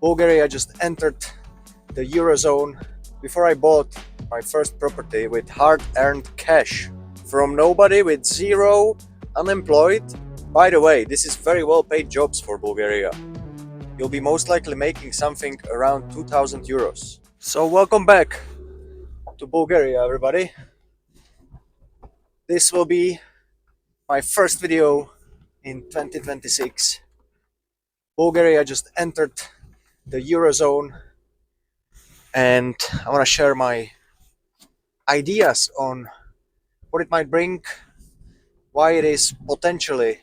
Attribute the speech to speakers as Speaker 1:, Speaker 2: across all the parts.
Speaker 1: Bulgaria just entered the Eurozone before I bought my first property with hard-earned cash from nobody, with zero, unemployed. By the way, this is very well-paid jobs for Bulgaria. You'll be most likely making something around 2000 euros. So welcome back to Bulgaria, everybody. This will be my first video in 2026. Bulgaria just entered the Eurozone, and I want to share my ideas on what it might bring, why it is potentially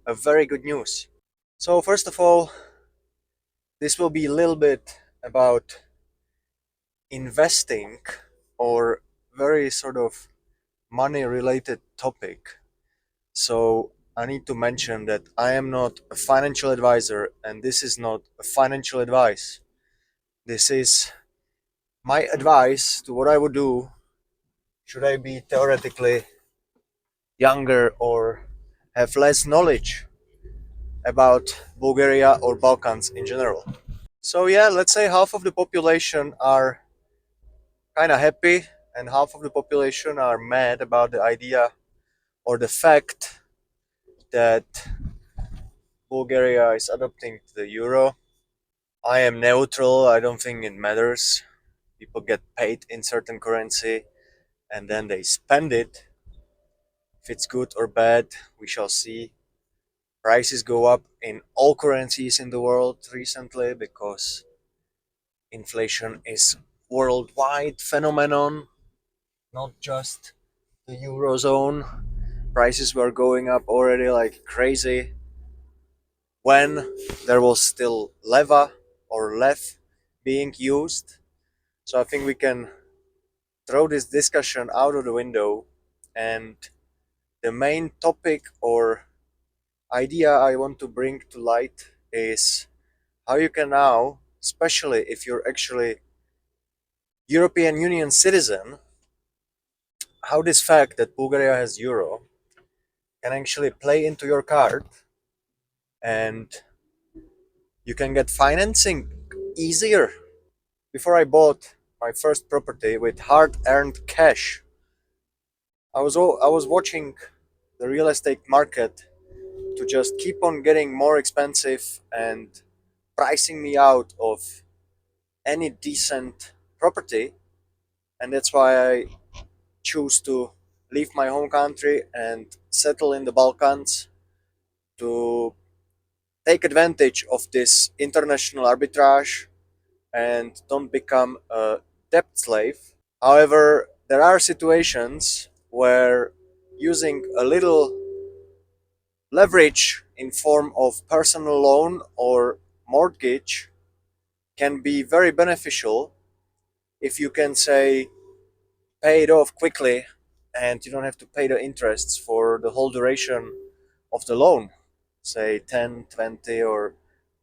Speaker 1: a very good news. So first of all, this will be a little bit about investing, or very sort of money related topic. So I need to mention that I am not a financial advisor, and this is not a financial advice. This is my advice to what I would do should I be theoretically younger or have less knowledge about Bulgaria or Balkans in general. So yeah, let's say half of the population are kind of happy and half of the population are mad about the idea or the fact that Bulgaria is adopting the euro. I am neutral, I don't think it matters. People get paid in certain currency and then they spend it. If it's good or bad, we shall see. Prices go up in all currencies in the world recently because inflation is worldwide phenomenon, not just the eurozone. Prices were going up already like crazy when there was still leva or lev being used. So I think we can throw this discussion out of the window, and the main topic or idea I want to bring to light is how you can now, especially if you're actually European Union citizen, how this fact that Bulgaria has euro can actually play into your card, and you can get financing easier. Before I bought my first property with hard-earned cash, I was watching the real estate market to just keep on getting more expensive and pricing me out of any decent property, and that's why I choose to leave my home country and settle in the Balkans to take advantage of this international arbitrage and don't become a debt slave. However, there are situations where using a little leverage in form of personal loan or mortgage can be very beneficial if you can, say, pay it off quickly and you don't have to pay the interests for the whole duration of the loan, say 10, 20, or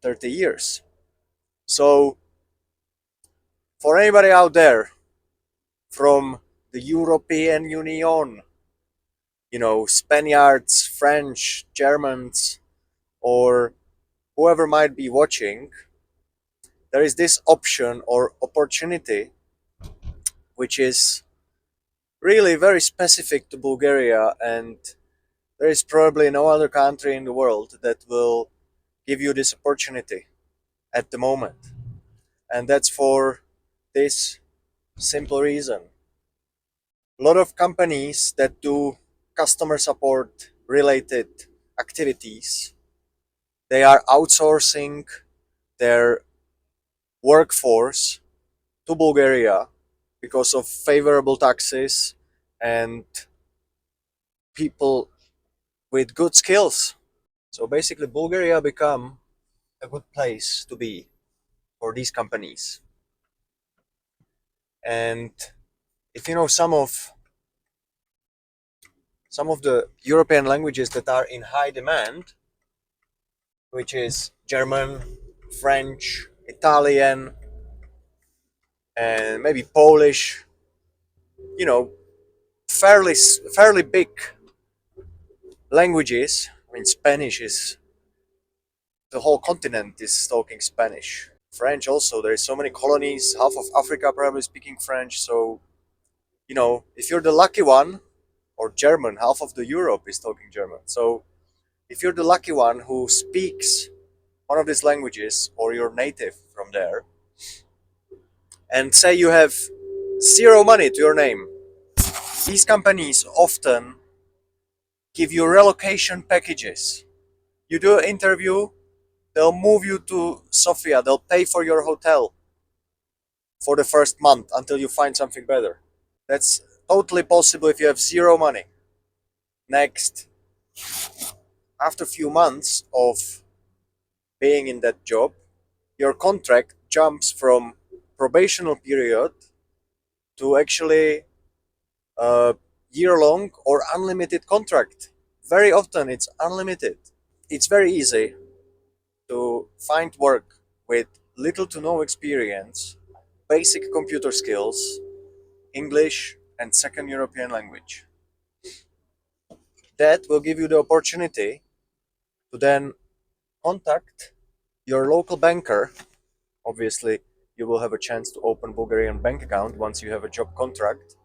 Speaker 1: 30 years. So for anybody out there from the European Union, Spaniards, French, Germans, or whoever might be watching, there is this option or opportunity which is really very specific to Bulgaria, and there is probably no other country in the world that will give you this opportunity at the moment. And that's for this simple reason. A lot of companies that do customer support related activities, they are outsourcing their workforce to Bulgaria because of favorable taxes and people with good skills. So basically Bulgaria become a good place to be for these companies. And if you know some of the European languages that are in high demand, which is German, French, Italian, and maybe Polish, you know, fairly big languages. I mean, Spanish is, the whole continent is talking Spanish. French also. There is so many colonies, half of Africa probably speaking French. So, if you're the lucky one, or German, half of the Europe is talking German. So, if you're the lucky one who speaks one of these languages, or you're native from there, and say you have zero money to your name, these companies often give you relocation packages. You do an interview, they'll move you to Sofia, they'll pay for your hotel for the first month until you find something better. That's totally possible if you have zero money. Next, after a few months of being in that job, your contract jumps from probational period to actually a year long or unlimited contract. Very often it's unlimited. It's very easy to find work with little to no experience, basic computer skills, English, and second European language. That will give you the opportunity to then contact your local banker. Obviously, you will have a chance to open Bulgarian bank account once you have a job contract,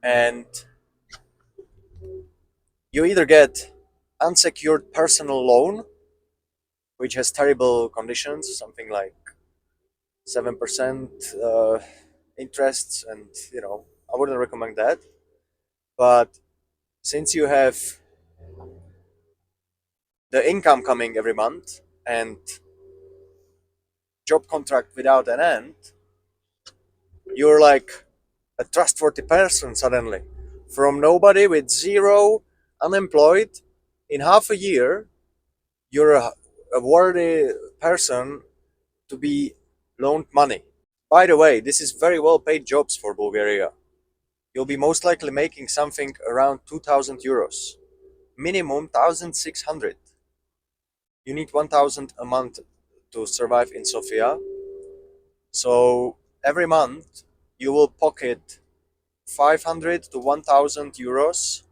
Speaker 1: and you either get unsecured personal loan, which has terrible conditions, something like 7% interests, and I wouldn't recommend that. But since you have the income coming every month and job contract without an end, you're like a trustworthy person suddenly. From nobody with zero unemployed, in half a year, you're a worthy person to be loaned money. By the way, this is very well paid jobs for Bulgaria. You'll be most likely making something around 2000 euros. Minimum 1600. You need 1000 a month to survive in Sofia. So every month you will pocket 500 to 1000 euros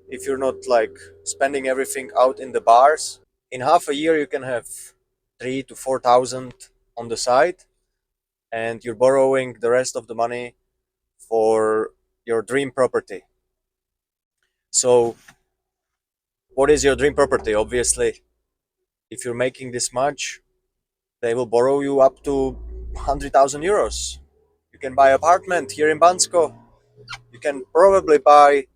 Speaker 1: if you're not like spending everything out in the bars. In half a year you can have 3 to 4000 on the side, and you're borrowing the rest of the money for your dream property. So what is your dream property? Obviously, if you're making this much, they will borrow you up to 100,000 euros. You can buy apartment here in Bansko. You can probably buy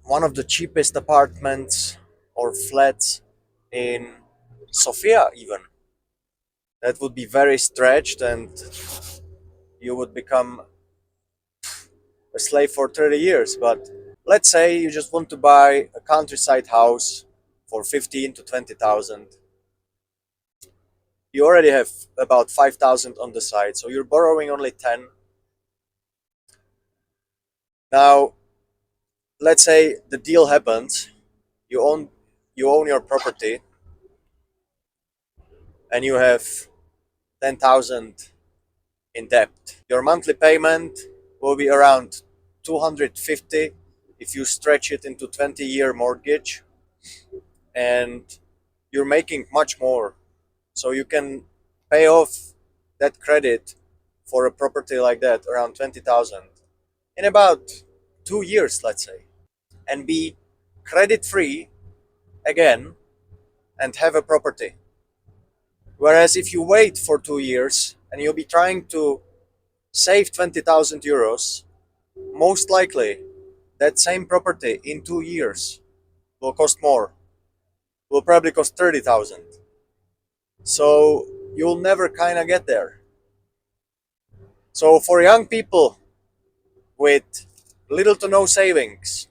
Speaker 1: one of the cheapest apartments or flats in Sofia even. That would be very stretched, and you would become a slave for 30 years. But let's say you just want to buy a countryside house for 15 to 20,000. You already have about 5,000 on the side, so you're borrowing only 10. Now, let's say the deal happens. You own your property, and you have 10,000 in debt. Your monthly payment will be around 250 if you stretch it into 20-year mortgage, and you're making much more. So you can pay off that credit for a property like that around 20,000 in about 2 years, let's say, and be credit free again and have a property. Whereas if you wait for 2 years and you'll be trying to save 20,000 euros, most likely that same property in 2 years will cost more, will probably cost 30,000. So you'll never kind of get there. So for young people with little to no savings,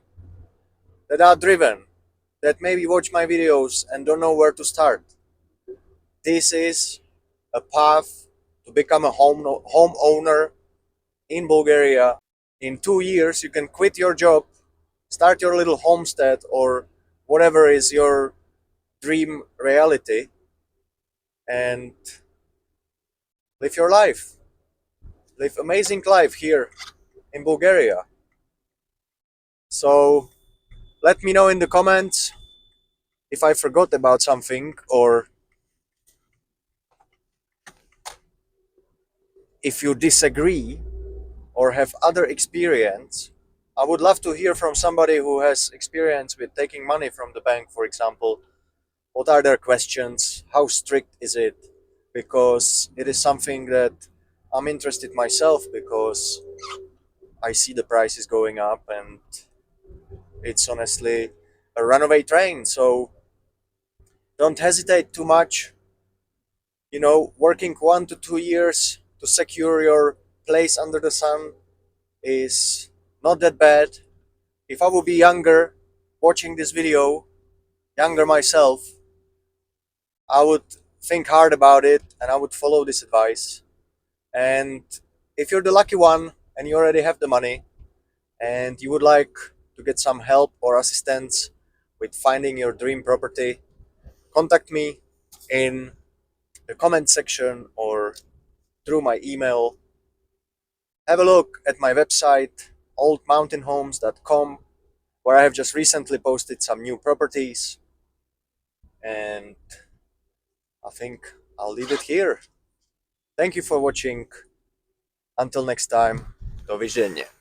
Speaker 1: that are driven, that maybe watch my videos and don't know where to start, this is a path to become a homeowner in Bulgaria. In 2 years, you can quit your job, start your little homestead or whatever is your dream reality, and live your life. Live amazing life here in Bulgaria. So let me know in the comments if I forgot about something, or if you disagree or have other experience, I would love to hear from somebody who has experience with taking money from the bank, for example. What are their questions? How strict is it? Because it is something that I'm interested myself, because I see the prices going up and it's honestly a runaway train. So don't hesitate too much. Working 1 to 2 years to secure your place under the sun is not that bad. If I would be younger, watching this video, younger myself, I would think hard about it and I would follow this advice. And if you're the lucky one and you already have the money and you would like to get some help or assistance with finding your dream property, contact me in the comment section or through my email. Have a look at my website, oldmountainhomes.com, where I have just recently posted some new properties. And I think I'll leave it here. Thank you for watching. Until next time, do widzenia.